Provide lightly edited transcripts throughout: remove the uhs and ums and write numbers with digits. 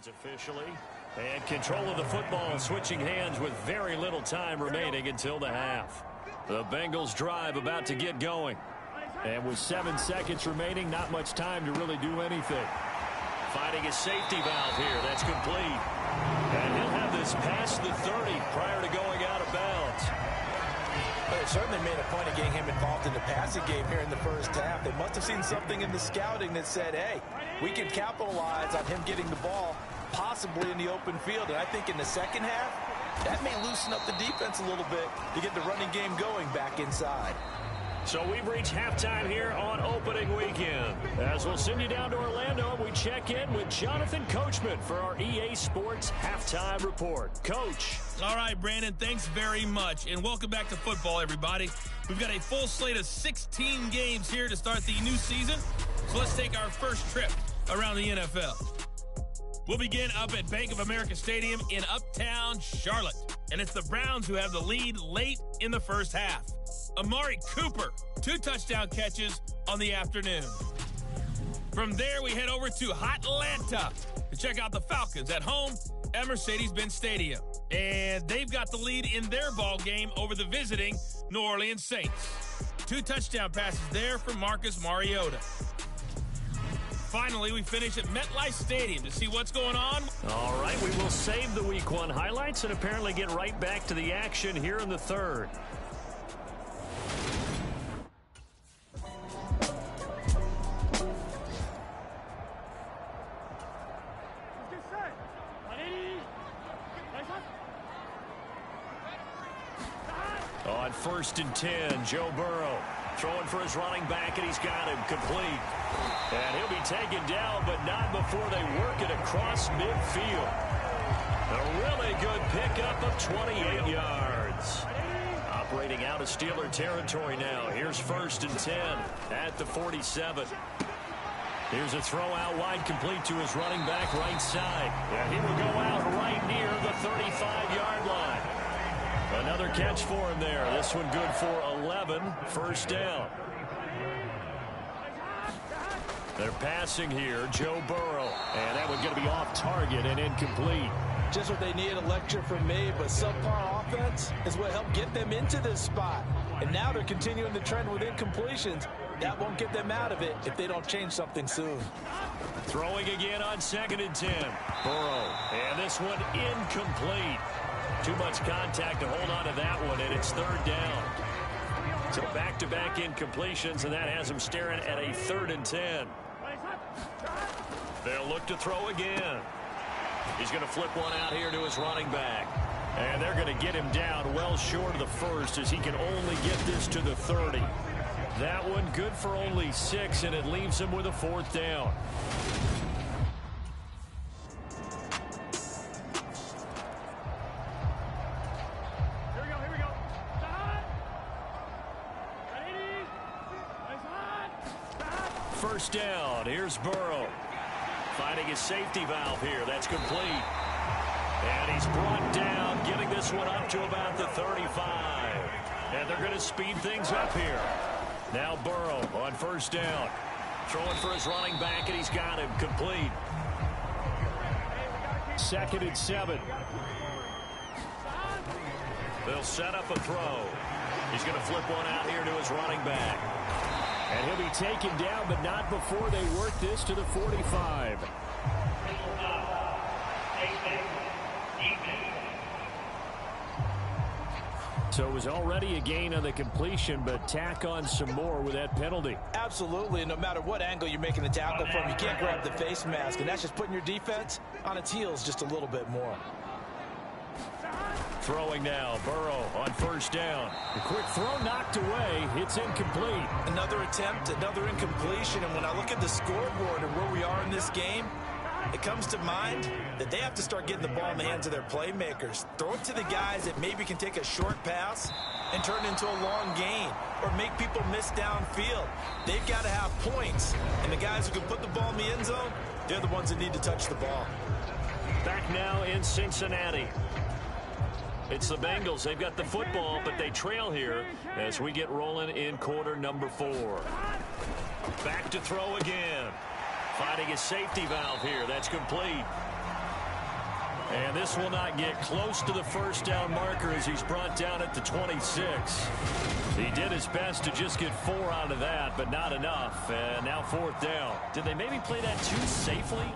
Officially, and control of the football switching hands with very little time remaining until the half. The Bengals drive about to get going. And with 7 seconds remaining, not much time to really do anything. Finding a safety valve here. That's complete. And he'll have this past the 30 prior to going out of bounds. But it certainly made a point of getting him involved in the passing game here in the first half. They must have seen something in the scouting that said, hey, we can capitalize on him getting the ball possibly in the open field. And I think in the second half, that may loosen up the defense a little bit to get the running game going back inside. So we've reached halftime here on opening weekend. As we'll send you down to Orlando, we check in with Jonathan Coachman for our EA Sports Halftime Report. Coach. All right, Brandon, thanks very much. And welcome back to football, everybody. We've got a full slate of 16 games here to start the new season. So let's take our first trip around the NFL. We'll begin up at Bank of America Stadium in Uptown Charlotte. And it's the Browns who have the lead late in the first half. Amari Cooper, 2 touchdown catches on the afternoon. From there, we head over to Atlanta to check out the Falcons at home at Mercedes-Benz Stadium. And they've got the lead in their ball game over the visiting New Orleans Saints. 2 touchdown passes there from Marcus Mariota. Finally, we finish at MetLife Stadium to see what's going on. All right, we will save the Week 1 highlights and apparently get right back to the action here in the third. On 1st and 10, Joe Burrow throwing for his running back, and he's got him complete. And he'll be taken down, but not before they work it across midfield. A really good pickup of 28 yards. Operating out of Steeler territory now. Here's 1st and 10 at the 47. Here's a throw out wide, complete to his running back right side. And he will go out right near the 35-yard line. Another catch for him there. This one good for 11. 1st down. They're passing here, Joe Burrow. And that one's going to be off target and incomplete. Just what they need, a lecture from me, but subpar offense is what helped get them into this spot. And now they're continuing the trend with incompletions. That won't get them out of it if they don't change something soon. Throwing again on 2nd and 10. Burrow. And this one incomplete. Too much contact to hold on to that one, and it's 3rd down. So back-to-back incompletions, and that has him staring at a 3rd and 10. They'll look to throw again. He's going to flip one out here to his running back. And they're going to get him down well short of the 1st as he can only get this to the 30. That one good for only 6, and it leaves him with a 4th down. First down. Here's Burrow. Finding his safety valve here. That's complete. And he's brought down, getting this one up to about the 35. And they're going to speed things up here. Now Burrow on 1st down. Throwing for his running back, and he's got him complete. 2nd and 7. They'll set up a throw. He's going to flip one out here to his running back. And he'll be taken down, but not before they work this to the 45. So it was already a gain on the completion, but tack on some more with that penalty. Absolutely. No matter what angle you're making the tackle from, you can't grab the face mask, and that's just putting your defense on its heels just a little bit more. Throwing now, Burrow on 1st down. A quick throw knocked away. It's incomplete. Another attempt, another incompletion. And when I look at the scoreboard and where we are in this game, it comes to mind that they have to start getting the ball in the hands of their playmakers. Throw it to the guys that maybe can take a short pass and turn it into a long gain or make people miss downfield. They've got to have points. And the guys who can put the ball in the end zone, they're the ones that need to touch the ball. Back now in Cincinnati. It's the Bengals. They've got the football, but they trail here as we get rolling in quarter number 4. Back to throw again. Finding a safety valve here. That's complete. And this will not get close to the first down marker as he's brought down at the 26. He did his best to just get 4 out of that, but not enough. And now 4th down. Did they maybe play that too safely?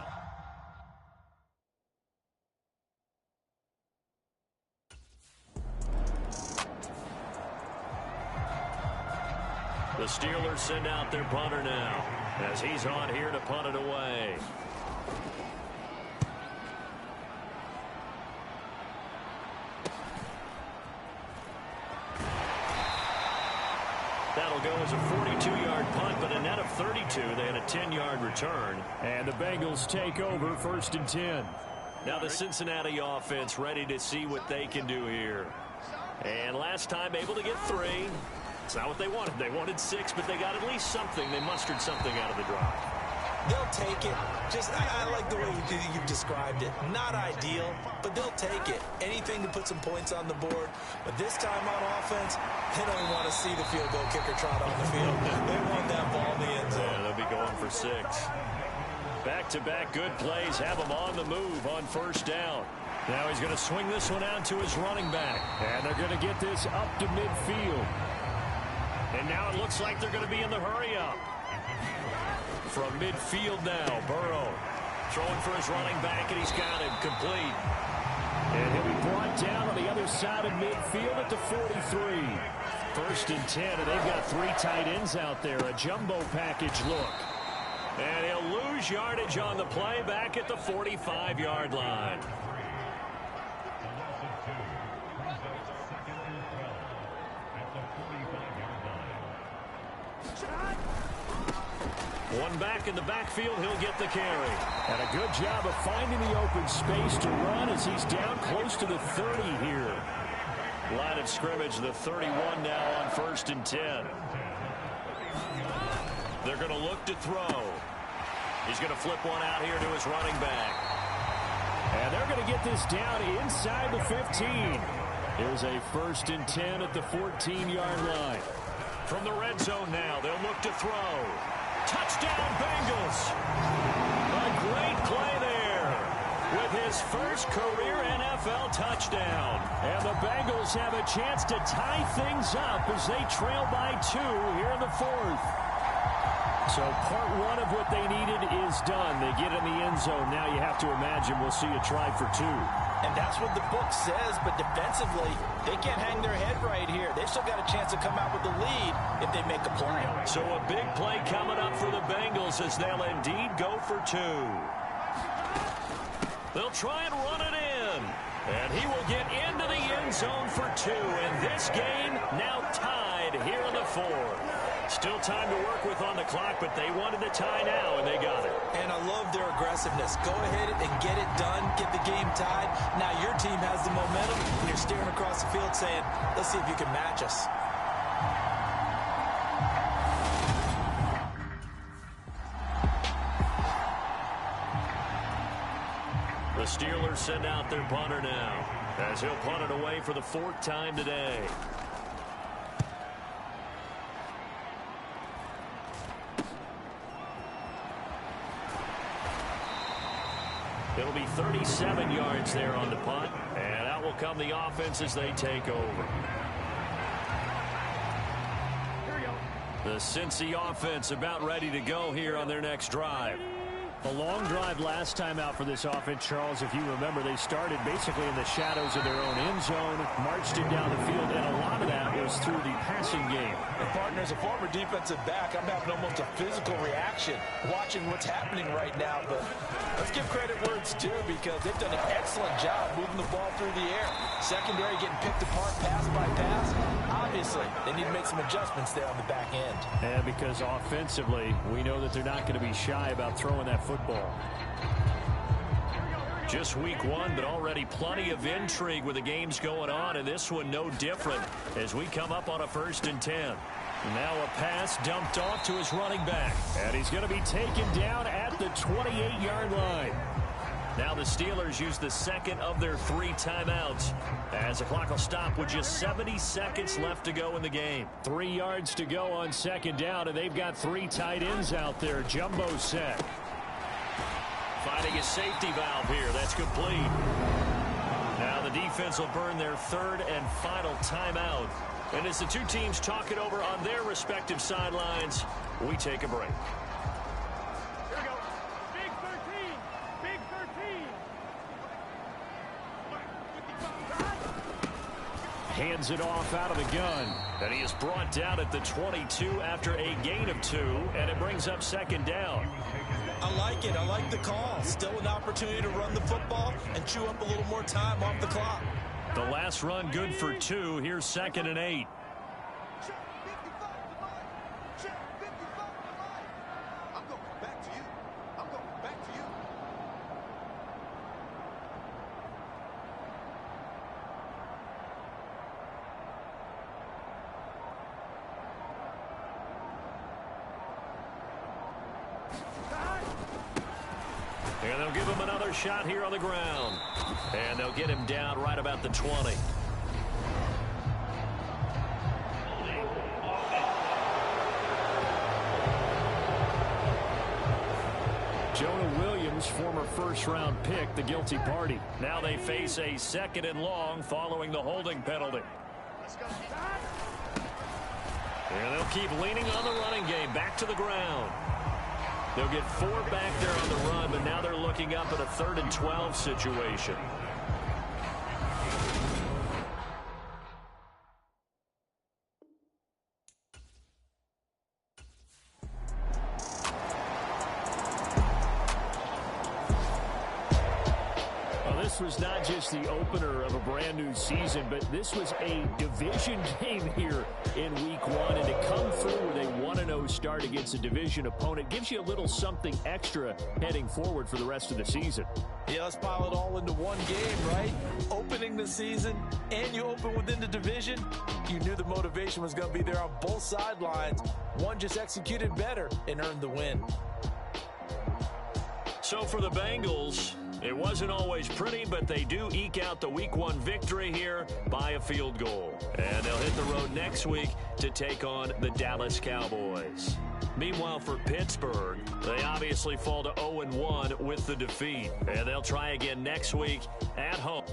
The Steelers send out their punter now as he's on here to punt it away. That'll go as a 42-yard punt, but a net of 32. They had a 10-yard return. And the Bengals take over 1st and 10. Now the Cincinnati offense ready to see what they can do here. And last time able to get 3. It's not what they wanted. They wanted 6, but they got at least something. They mustered something out of the drive. They'll take it. I like the way you've described it. Not ideal, but they'll take it. Anything to put some points on the board. But this time on offense, they don't want to see the field goal kicker trot on the field. They want that ball in the end zone. Yeah, they'll be going for 6. Back-to-back good plays have him on the move on 1st down. Now he's going to swing this one out to his running back. And they're going to get this up to midfield. And now it looks like they're going to be in the hurry-up. From midfield now, Burrow throwing for his running back, and he's got him complete. And he'll be brought down on the other side of midfield at the 43. 1st and 10, and they've got 3 tight ends out there. A jumbo package look. And he'll lose yardage on the play back at the 45-yard line. One back in the backfield, he'll get the carry. And a good job of finding the open space to run as he's down close to the 30 here. Line of scrimmage, the 31 now on 1st and 10. They're going to look to throw. He's going to flip one out here to his running back. And they're going to get this down inside the 15. Here's a 1st and 10 at the 14-yard line. From the red zone now, they'll look to throw. Touchdown, Bengals. A great play there with his first career NFL touchdown. And the Bengals have a chance to tie things up as they trail by 2 here in the 4th. So part 1 of what they needed is done. They get in the end zone. Now you have to imagine we'll see a try for 2. And that's what the book says, but defensively, they can't hang their head right here. They've still got a chance to come out with the lead if they make a play. So a big play coming up for the Bengals as they'll indeed go for 2. They'll try and run it in. And he will get into the end zone for 2. And this game now tied here in the 4th. Still time to work with on the clock, but they wanted the tie now, and they got it. And I love their aggressiveness. Go ahead and get it done, get the game tied. Now your team has the momentum, and you're staring across the field saying, let's see if you can match us. The Steelers send out their punter now, as he'll punt it away for the 4th time today. It'll be 37 yards there on the punt, and out will come the offense as they take over. The Cincy offense about ready to go here on their next drive. A long drive last time out for this offense, Charles. If you remember, they started basically in the shadows of their own end zone, marched it down the field, and a lot of that was through the passing game. And partner, as a former defensive back, I'm having almost a physical reaction watching what's happening right now. But let's give credit where it's due, because they've done an excellent job moving the ball through the air. Secondary getting picked apart pass by pass. Obviously, they need to make some adjustments there on the back end. And because offensively, we know that they're not going to be shy about throwing that football. Just week 1, but already plenty of intrigue with the games going on, and this one no different as we come up on a 1st and 10. Now a pass dumped off to his running back, and he's going to be taken down at the 28-yard line. Now the Steelers use the second of their 3 timeouts as the clock will stop with just 70 seconds left to go in the game. 3 yards to go on 2nd down, and they've got 3 tight ends out there. Jumbo set. Finding a safety valve here. That's complete. Now the defense will burn their third and final timeout. And as the two teams talk it over on their respective sidelines, we take a break. Here we go. Big 13. Big 13. Hands it off out of the gun. And he is brought down at the 22 after a gain of 2. And it brings up second down. I like it. I like the call. Still an opportunity to run the football and chew up a little more time off the clock. The last run good for 2. Here's 2nd and 8. I'm going back to you. I'm going back to you. And they'll give him another shot here on the ground. And they'll get him down right about the 20. Jonah Williams, former first-round pick, the guilty party. Now they face a 2nd and long following the holding penalty. And they'll keep leaning on the running game. Back to the ground. They'll get 4 back there on the run, but now they're looking up at a 3rd and 12 situation. This was not just the opener of a brand new season, but this was a division game here in week 1. And to come through with a 1-0 start against a division opponent gives you a little something extra heading forward for the rest of the season. Yeah, let's pile it all into one game, right? Opening the season, and you open within the division. You knew the motivation was going to be there on both sidelines. One just executed better and earned the win. So for the Bengals, it wasn't always pretty, but they do eke out the week 1 victory here by a field goal. And they'll hit the road next week to take on the Dallas Cowboys. Meanwhile, for Pittsburgh, they obviously fall to 0-1 with the defeat. And they'll try again next week at home.